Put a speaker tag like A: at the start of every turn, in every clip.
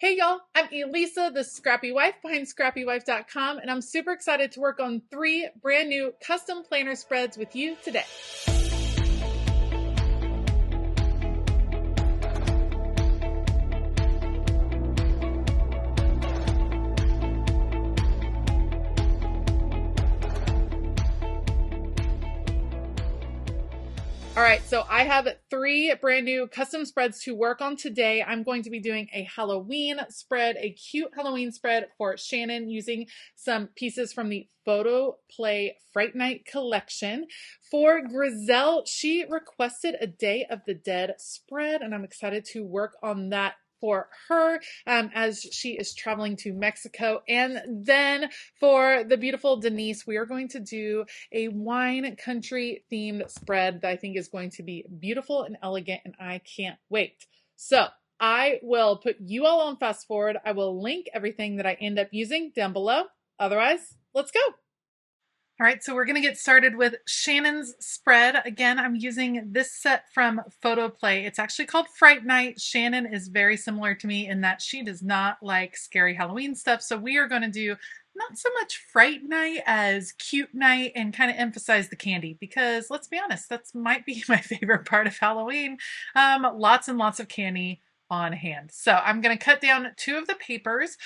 A: Hey y'all, I'm Elisa, the Scrappy Wife behind ScrappyWife.com, and I'm super excited to work on 3 brand new custom planner spreads with you today. All right, so I have 3 brand new custom spreads to work on today. I'm going to be doing a Halloween spread, a cute Halloween spread for Shannon using some pieces from the Photo Play Fright Night collection. For Grizel, she requested a Day of the Dead spread, and I'm excited to work on that for her as she is traveling to Mexico. And then for the beautiful Denise, we are going to do a wine country themed spread that I think is going to be beautiful and elegant, and I can't wait. So I will put you all on fast forward. I will link everything that I end up using down below. Otherwise, let's go. All right, so we're going to get started with Shannon's spread. Again, I'm using this set from Photo Play. It's actually called Fright Night. Shannon is very similar to me in that she does not like scary Halloween stuff. So we are going to do not so much Fright Night as Cute Night and kind of emphasize the candy because let's be honest, that might be my favorite part of Halloween. Lots and lots of candy on hand. So I'm going to cut down 2 of the papers.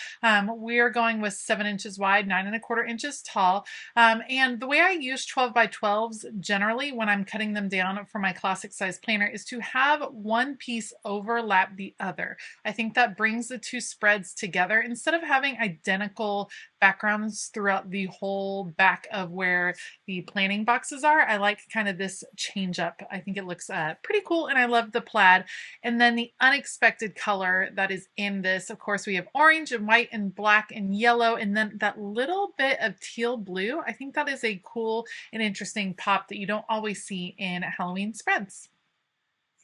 A: We are going with 7 inches wide, 9¼ inches tall. And the way I use 12 by 12s generally when I'm cutting them down for my classic size planner is to have one piece overlap the other. I think that brings the 2 spreads together instead of having identical backgrounds throughout the whole back of where the planning boxes are. I like kind of this change up. I think it looks pretty cool and I love the plaid. And then the unexpected color that is in this, of course, we have orange and white and black and yellow, and then that little bit of teal blue. I think that is a cool and interesting pop that you don't always see in Halloween spreads.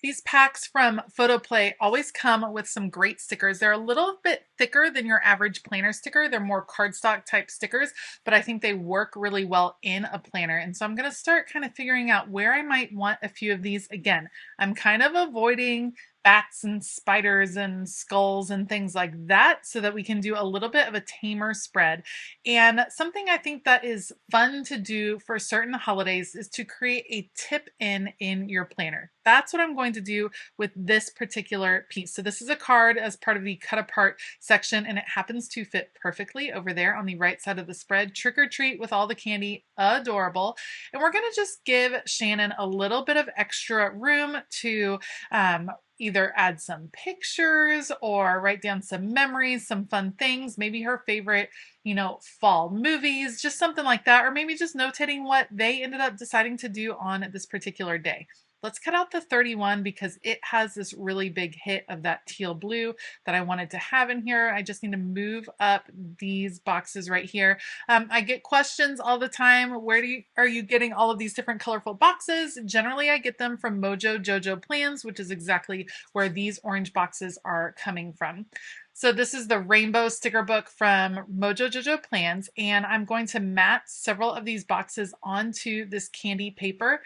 A: These packs from Photo Play always come with some great stickers. They're a little bit thicker than your average planner sticker. They're more cardstock type stickers, but I think they work really well in a planner. And so I'm going to start kind of figuring out where I might want a few of these. Again, I'm kind of avoiding bats and spiders and skulls and things like that so that we can do a little bit of a tamer spread. And something I think that is fun to do for certain holidays is to create a tip in your planner. That's what I'm going to do with this particular piece. So this is a card as part of the cut apart section, and it happens to fit perfectly over there on the right side of the spread. Trick or treat with all the candy, adorable. And we're going to just give Shannon a little bit of extra room to either add some pictures or write down some memories, some fun things, maybe her favorite, fall movies, just something like that, or maybe just notating what they ended up deciding to do on this particular day. Let's cut out the 31 because it has this really big hit of that teal blue that I wanted to have in here. I just need to move up these boxes right here. I get questions all the time. Where are you getting all of these different colorful boxes? Generally, I get them from Mojo Jojo Plans, which is exactly where these orange boxes are coming from. So this is the rainbow sticker book from Mojo Jojo Plans, and I'm going to mat several of these boxes onto this candy paper.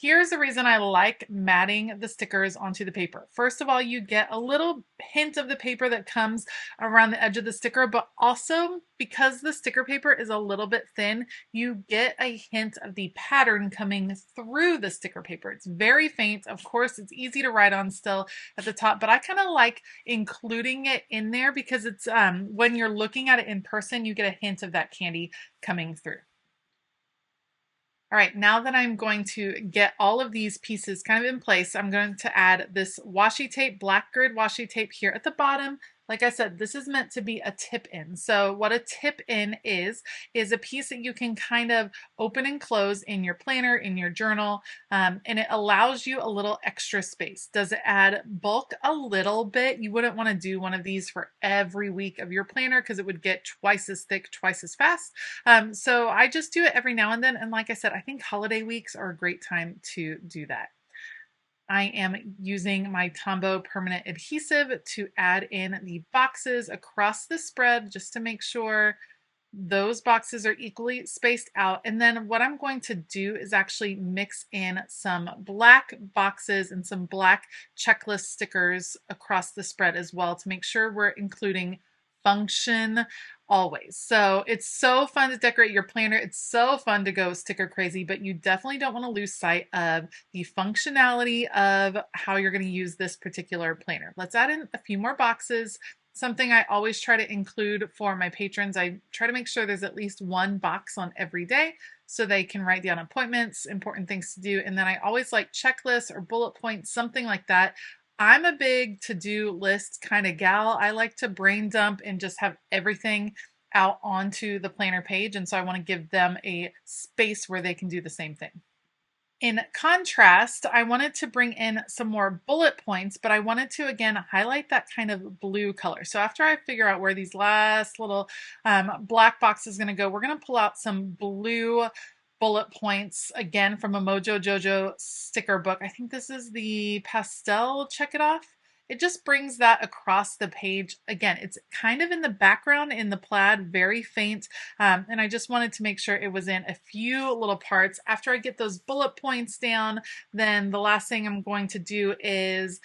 A: Here's the reason I like matting the stickers onto the paper. First of all, you get a little hint of the paper that comes around the edge of the sticker, but also because the sticker paper is a little bit thin, you get a hint of the pattern coming through the sticker paper. It's very faint. Of course, it's easy to write on still at the top, but I kind of like including it in there because it's when you're looking at it in person, you get a hint of that candy coming through. All right, now that I'm going to get all of these pieces kind of in place, I'm going to add this washi tape, black grid washi tape here at the bottom. Like I said, this is meant to be a tip in. So what a tip in is a piece that you can kind of open and close in your planner, in your journal, and it allows you a little extra space. Does it add bulk a little bit? You wouldn't want to do one of these for every week of your planner because it would get twice as thick, twice as fast. So I just do it every now and then. And like I said, I think holiday weeks are a great time to do that. I am using my Tombow permanent adhesive to add in the boxes across the spread just to make sure those boxes are equally spaced out. And then what I'm going to do is actually mix in some black boxes and some black checklist stickers across the spread as well to make sure we're including function always. So it's so fun to decorate your planner. It's so fun to go sticker crazy, but you definitely don't want to lose sight of the functionality of how you're going to use this particular planner. Let's add in a few more boxes. Something I always try to include for my patrons, I try to make sure there's at least one box on every day so they can write down appointments, important things to do. And then I always like checklists or bullet points, something like that. I'm a big to-do list kind of gal. I like to brain dump and just have everything out onto the planner page. And so I want to give them a space where they can do the same thing. In contrast, I wanted to bring in some more bullet points, but I wanted to, again, highlight that kind of blue color. So after I figure out where these last little black box is going to go, we're going to pull out some blue bullet points, again, from a Mojo Jojo sticker book. I think this is the pastel Check It Off. It just brings that across the page. Again, it's kind of in the background in the plaid, very faint. And I just wanted to make sure it was in a few little parts. After I get those bullet points down, then the last thing I'm going to do is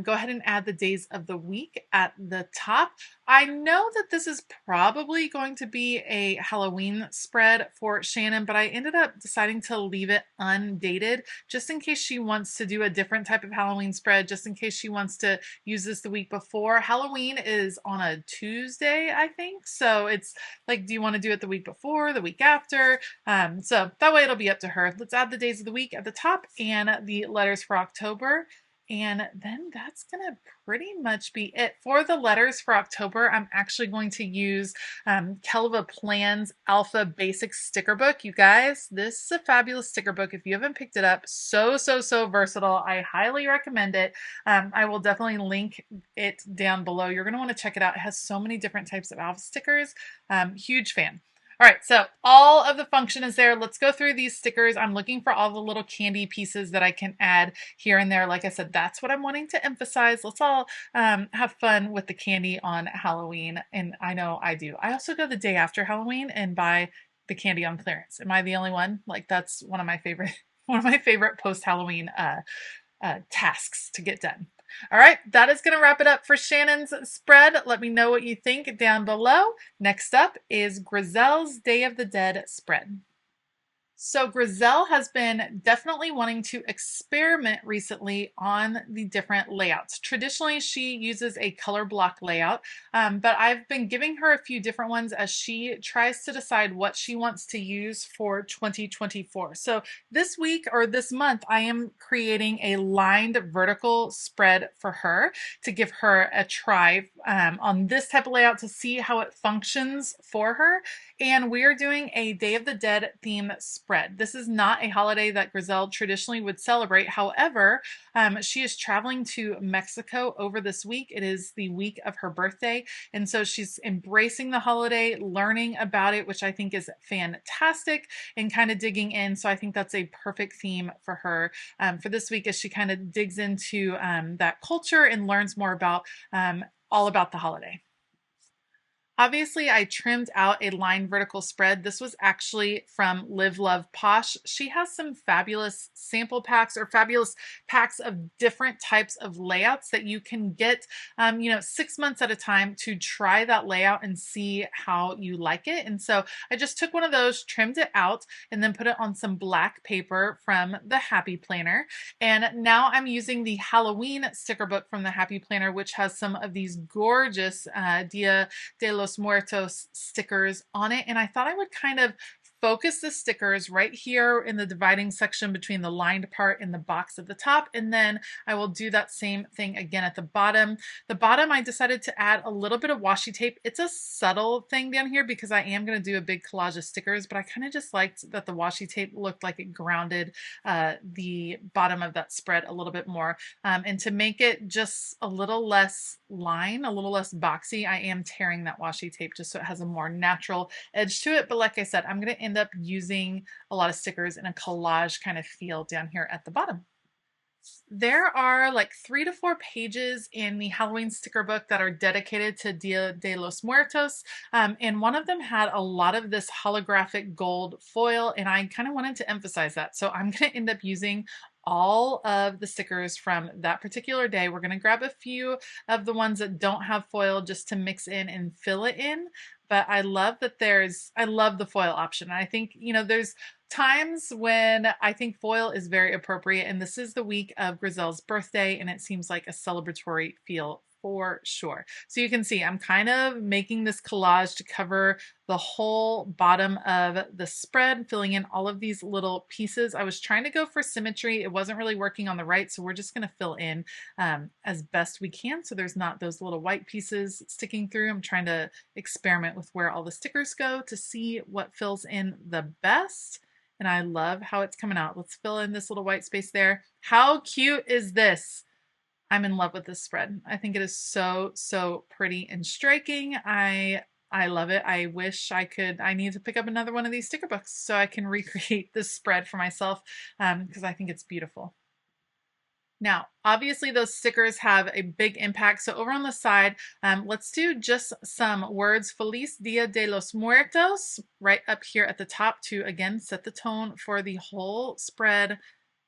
A: go ahead and add the days of the week at the top. I know that this is probably going to be a Halloween spread for Shannon, but I ended up deciding to leave it undated just in case she wants to do a different type of Halloween spread, just in case she wants to use this the week before. Halloween is on a Tuesday, I think. So it's like, do you want to do it the week before, the week after? So that way it'll be up to her. Let's add the days of the week at the top and the letters for October. And then that's going to pretty much be it. For the letters for October, I'm actually going to use Kelva Plan's Alpha Basic Sticker Book. You guys, this is a fabulous sticker book. If you haven't picked it up, so versatile. I highly recommend it. I will definitely link it down below. You're going to want to check it out. It has so many different types of Alpha stickers. Huge fan. All right, so all of the function is there. Let's go through these stickers. I'm looking for all the little candy pieces that I can add here and there. Like I said, that's what I'm wanting to emphasize. Let's all have fun with the candy on Halloween, and I know I do. I also go the day after Halloween and buy the candy on clearance. Am I the only one? Like, that's one of my favorite post-Halloween tasks to get done. All right, that is going to wrap it up for Shannon's spread. Let me know what you think down below. Next up is Grizel's Day of the Dead spread. So Grizel has been definitely wanting to experiment recently on the different layouts. Traditionally, she uses a color block layout, but I've been giving her a few different ones as she tries to decide what she wants to use for 2024. So this week or this month, I am creating a lined vertical spread for her to give her a try on this type of layout to see how it functions for her. And we're doing a Day of the Dead theme spread. This is not a holiday that Grizel traditionally would celebrate. However, she is traveling to Mexico over this week. It is the week of her birthday. And so she's embracing the holiday, learning about it, which I think is fantastic, and kind of digging in. So I think that's a perfect theme for her for this week as she kind of digs into that culture and learns more about all about the holiday. Obviously, I trimmed out a line vertical spread. This was actually from Live Love Posh. She has some fabulous sample packs or fabulous packs of different types of layouts that you can get, 6 months at a time to try that layout and see how you like it. And so I just took one of those, trimmed it out, and then put it on some black paper from the Happy Planner. And now I'm using the Halloween sticker book from the Happy Planner, which has some of these gorgeous Dia de los Muertos stickers on it, and I thought I would kind of focus the stickers right here in the dividing section between the lined part and the box at the top, and then I will do that same thing again at the bottom. The bottom, I decided to add a little bit of washi tape. It's a subtle thing down here because I am going to do a big collage of stickers, but I kind of just liked that the washi tape looked like it grounded the bottom of that spread a little bit more. And to make it just a little less line, a little less boxy, I am tearing that washi tape just so it has a more natural edge to it. But like I said, I'm going to end up using a lot of stickers in a collage kind of feel down here at the bottom. There are like 3 to 4 pages in the Halloween sticker book that are dedicated to Dia de los Muertos. And one of them had a lot of this holographic gold foil, and I kind of wanted to emphasize that. So I'm going to end up using all of the stickers from that particular day. We're going to grab a few of the ones that don't have foil just to mix in and fill it in. But I love that I love the foil option. I think, there's times when I think foil is very appropriate, and this is the week of Grizel's birthday, and it seems like a celebratory feel for sure. So you can see I'm kind of making this collage to cover the whole bottom of the spread, filling in all of these little pieces. I was trying to go for symmetry. It wasn't really working on the right, so we're just going to fill in as best we can so there's not those little white pieces sticking through. I'm trying to experiment with where all the stickers go to see what fills in the best. And I love how it's coming out. Let's fill in this little white space there. How cute is this? I'm in love with this spread. I think it is so, so pretty and striking. I love it. I wish I need to pick up another one of these sticker books so I can recreate this spread for myself because I think it's beautiful. Now, obviously those stickers have a big impact. So over on the side, let's do just some words. Feliz Dia de los Muertos right up here at the top to, again, set the tone for the whole spread.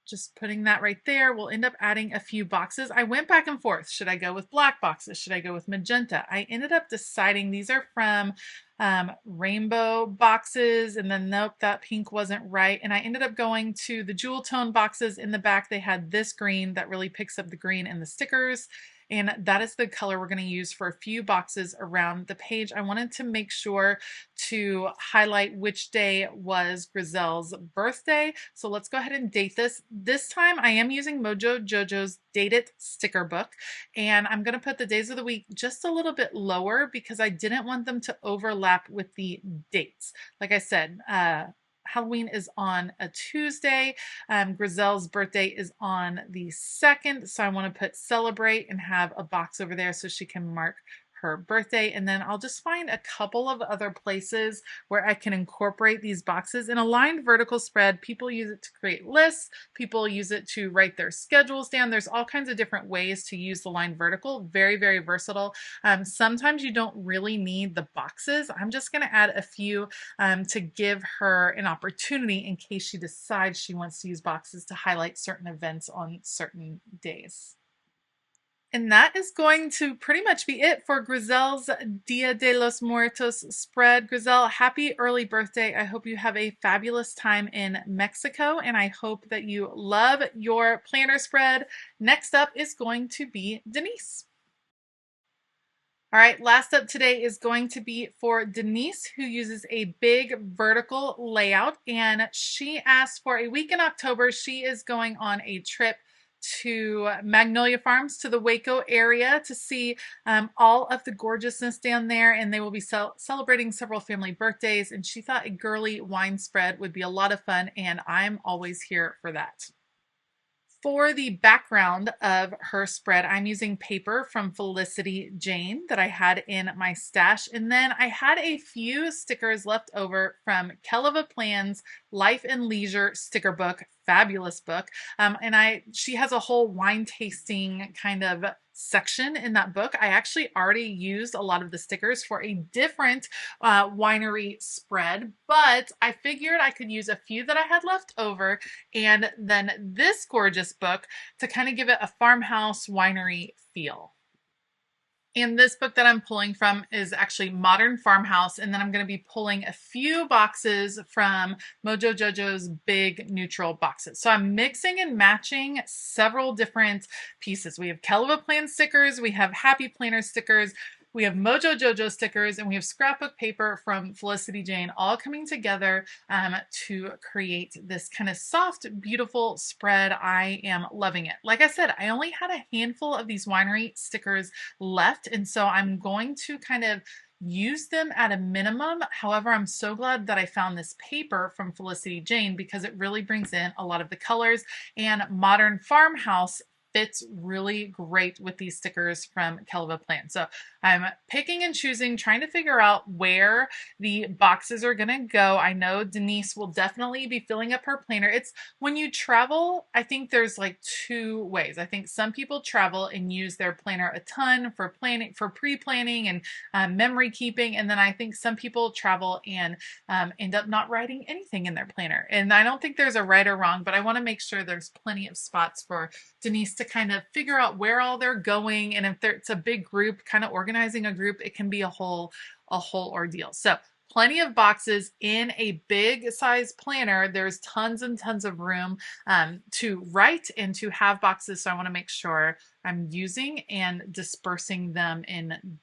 A: Just putting that right there. We'll end up adding a few boxes. I went back and forth. Should I go with black boxes? Should I go with magenta? I ended up deciding these are from rainbow boxes, and then nope, that pink wasn't right. And I ended up going to the jewel tone boxes in the back. They had this green that really picks up the green in the stickers. And that is the color we're going to use for a few boxes around the page. I wanted to make sure to highlight which day was Grizel's birthday. So let's go ahead and date this. This time I am using Mojo Jojo's Date It sticker book. And I'm going to put the days of the week just a little bit lower because I didn't want them to overlap with the dates. Like I said, Halloween is on a Tuesday. Grizel's birthday is on the 2nd. So I want to put celebrate and have a box over there so she can mark her birthday. And then I'll just find a couple of other places where I can incorporate these boxes. In a lined vertical spread, people use it to create lists. People use it to write their schedules down. There's all kinds of different ways to use the lined vertical. Very, very versatile. Sometimes you don't really need the boxes. I'm just going to add a few to give her an opportunity in case she decides she wants to use boxes to highlight certain events on certain days. And that is going to pretty much be it for Grizel's Dia de los Muertos spread. Grizel, happy early birthday. I hope you have a fabulous time in Mexico, and I hope that you love your planner spread. Next up is going to be Denise. All right, last up today is going to be for Denise, who uses a big vertical layout, and she asked for a week in October. She is going on a trip to Magnolia Farms, to the Waco area, to see all of the gorgeousness down there, and they will be celebrating several family birthdays, and she thought a girly wine spread would be a lot of fun, and I'm always here for that. For the background of her spread, I'm using paper from Felicity Jane that I had in my stash. And then I had a few stickers left over from Keleva Plan's Life and Leisure sticker book. Fabulous book. She has a whole wine tasting kind of section in that book. I actually already used a lot of the stickers for a different winery spread, but I figured I could use a few that I had left over and then this gorgeous book to kind of give it a farmhouse winery feel. And this book that I'm pulling from is actually Modern Farmhouse. And then I'm going to be pulling a few boxes from Mojo Jojo's big neutral boxes. So I'm mixing and matching several different pieces. We have Keleva Plan stickers, we have Happy Planner stickers, we have Mojo Jojo stickers, and we have scrapbook paper from Felicity Jane, all coming together to create this kind of soft, beautiful spread. I am loving it. Like I said, I only had a handful of these winery stickers left, and so I'm going to kind of use them at a minimum. However, I'm so glad that I found this paper from Felicity Jane because it really brings in a lot of the colors, and Modern Farmhouse fits really great with these stickers from Keleva Plan. So I'm picking and choosing, trying to figure out where the boxes are going to go. I know Denise will definitely be filling up her planner. It's when you travel, I think there's like two ways. I think some people travel and use their planner a ton for planning, for pre-planning and memory keeping. And then I think some people travel and end up not writing anything in their planner. And I don't think there's a right or wrong, but I want to make sure there's plenty of spots for Denise to kind of figure out where all they're going. And if it's a big group, kind of organizing a group, it can be a whole ordeal. So plenty of boxes in a big size planner. There's tons and tons of room to write and to have boxes. So I want to make sure I'm using and dispersing them in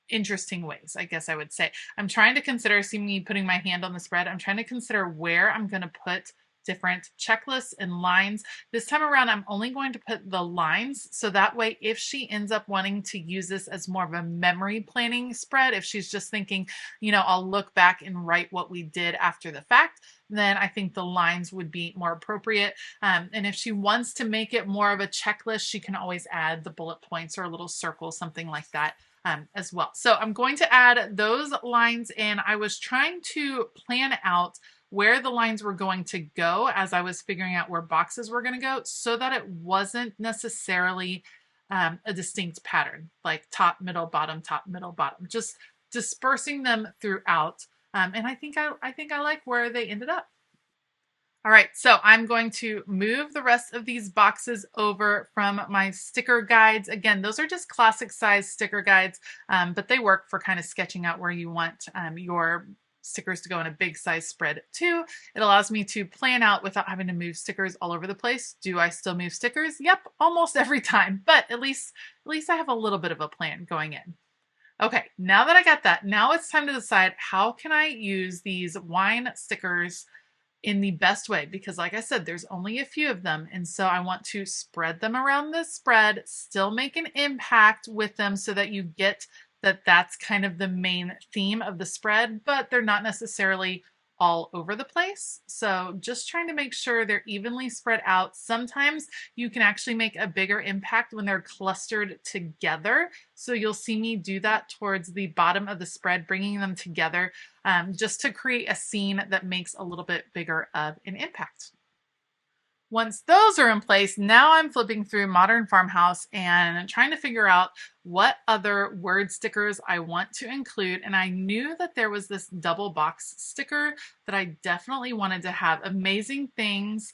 A: interesting ways, I guess I would say. I'm trying to consider, see me putting my hand on the spread, I'm trying to consider where I'm going to put different checklists and lines. This time around, I'm only going to put the lines. So that way, if she ends up wanting to use this as more of a memory planning spread, if she's just thinking, you know, I'll look back and write what we did after the fact, then I think the lines would be more appropriate. And if she wants to make it more of a checklist, she can always add the bullet points or a little circle, something like that. As well. So I'm going to add those lines in. I was trying to plan out where the lines were going to go as I was figuring out where boxes were going to go so that it wasn't necessarily a distinct pattern, like top, middle, bottom, just dispersing them throughout. And I think I like where they ended up. All right, so I'm going to move the rest of these boxes over from my sticker guides. Again, those are just classic size sticker guides, but they work for kind of sketching out where you want your stickers to go in a big size spread too. It allows me to plan out without having to move stickers all over the place. Do I still move stickers? Yep, almost every time, but at least I have a little bit of a plan going in. Okay, now that I got that, now it's time to decide how can I use these wine stickers in the best way, because like I said, there's only a few of them. And so I want to spread them around the spread, still make an impact with them so that you get that that's kind of the main theme of the spread, but they're not necessarily all over the place. So just trying to make sure they're evenly spread out. Sometimes you can actually make a bigger impact when they're clustered together. So you'll see me do that towards the bottom of the spread, bringing them together just to create a scene that makes a little bit bigger of an impact. Once those are in place, now I'm flipping through Modern Farmhouse and trying to figure out what other word stickers I want to include. And I knew that there was this double box sticker that I definitely wanted to have. Amazing things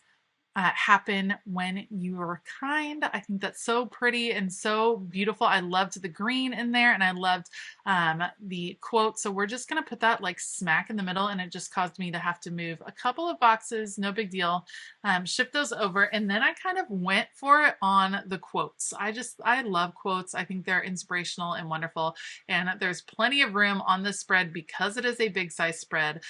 A: happen when you are kind. I think that's so pretty and so beautiful. I loved the green in there and I loved the quote. So we're just going to put that like smack in the middle, and it just caused me to have to move a couple of boxes. No big deal. Shift those over, and then I kind of went for it on the quotes. I love quotes. I think they're inspirational and wonderful, and there's plenty of room on this spread because it is a big size spread.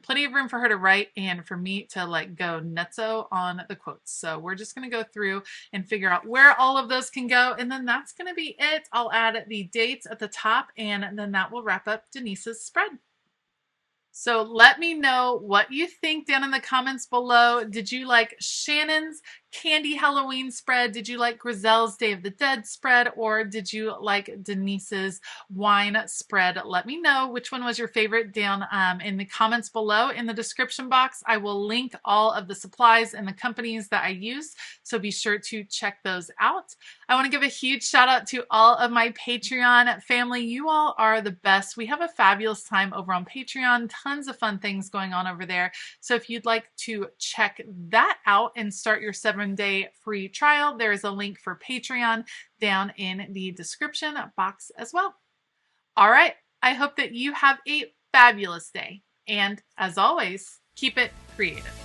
A: Plenty of room for her to write and for me to like go nutso on the quotes. So we're just going to go through and figure out where all of those can go. And then that's going to be it. I'll add the dates at the top, and then that will wrap up Denise's spread. So let me know what you think down in the comments below. Did you like Shannon's candy Halloween spread? Did you like Grizel's Day of the Dead spread? Or did you like Denise's wine spread? Let me know which one was your favorite down in the comments below. In the description box, I will link all of the supplies and the companies that I use, so be sure to check those out. I want to give a huge shout out to all of my Patreon family. You all are the best. We have a fabulous time over on Patreon. Tons of fun things going on over there. So if you'd like to check that out and start your 7-day free trial, there is a link for Patreon down in the description box as well. All right. I hope that you have a fabulous day. And as always, keep it creative.